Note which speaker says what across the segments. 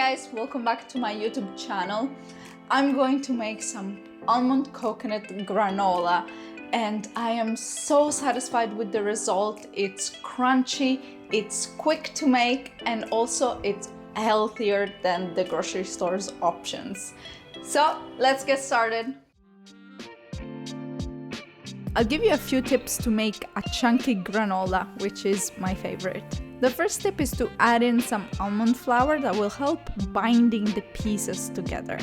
Speaker 1: guys, welcome back to my YouTube channel. I'm going to make some almond coconut granola and I am so satisfied with the result. It's crunchy, it's quick to make, and also it's healthier than the grocery store's options. So let's get started. I'll give you a few tips to make a chunky granola, which is my favorite. The first tip is to add in some almond flour that will help binding the pieces together.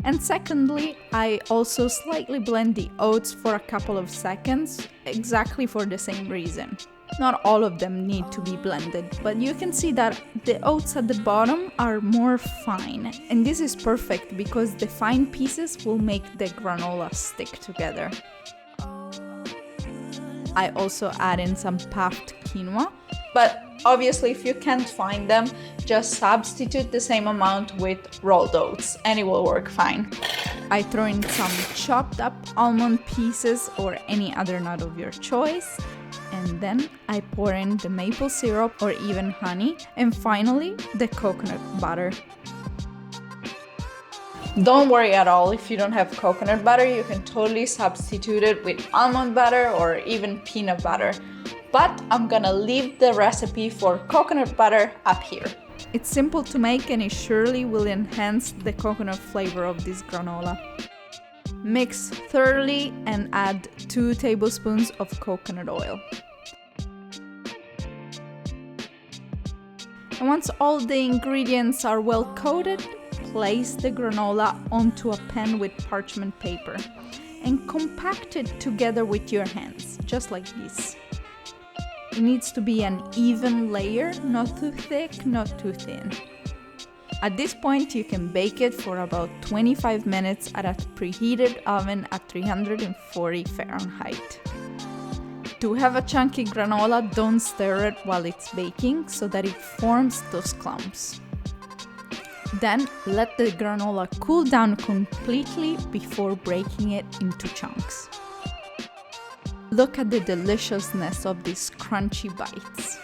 Speaker 1: And secondly, I also slightly blend the oats for a couple of seconds, exactly for the same reason. Not all of them need to be blended, but you can see that the oats at the bottom are more fine. And this is perfect because the fine pieces will make the granola stick together. I also add in some puffed quinoa, but obviously if you can't find them, just substitute the same amount with rolled oats and it will work fine. I throw in some chopped up almond pieces or any other nut of your choice, and then I pour in the maple syrup or even honey, and finally the coconut butter. Don't worry at all if you don't have coconut butter, you can totally substitute it with almond butter or even peanut butter. But I'm gonna leave the recipe for coconut butter up here. It's simple to make and it surely will enhance the coconut flavor of this granola. Mix thoroughly and add 2 tablespoons of coconut oil. And once all the ingredients are well coated, place the granola onto a pan with parchment paper and compact it together with your hands, just like this. It needs to be an even layer, not too thick, not too thin. At this point, you can bake it for about 25 minutes at a preheated oven at 340 Fahrenheit. To have a chunky granola, don't stir it while it's baking so that it forms those clumps. Then let the granola cool down completely before breaking it into chunks. Look at the deliciousness of these crunchy bites.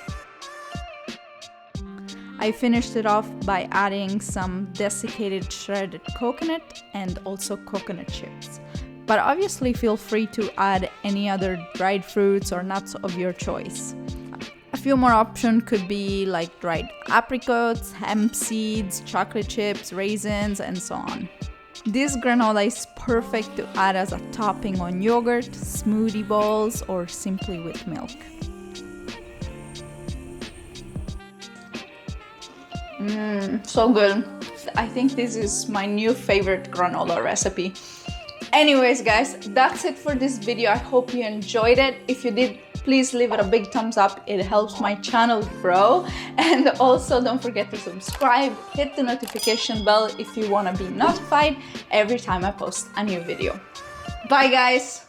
Speaker 1: I finished it off by adding some desiccated shredded coconut and also coconut chips. But obviously feel free to add any other dried fruits or nuts of your choice. A few more options could be like dried apricots, hemp seeds, chocolate chips, raisins, and so on. This granola is perfect to add as a topping on yogurt, smoothie bowls, or simply with milk. So good. I think this is my new favorite granola recipe. Anyways guys, that's it for this video. I hope you enjoyed it. If you did, please leave it a big thumbs up. It helps my channel grow. And also don't forget to subscribe, hit the notification bell if you want to be notified every time I post a new video. Bye guys!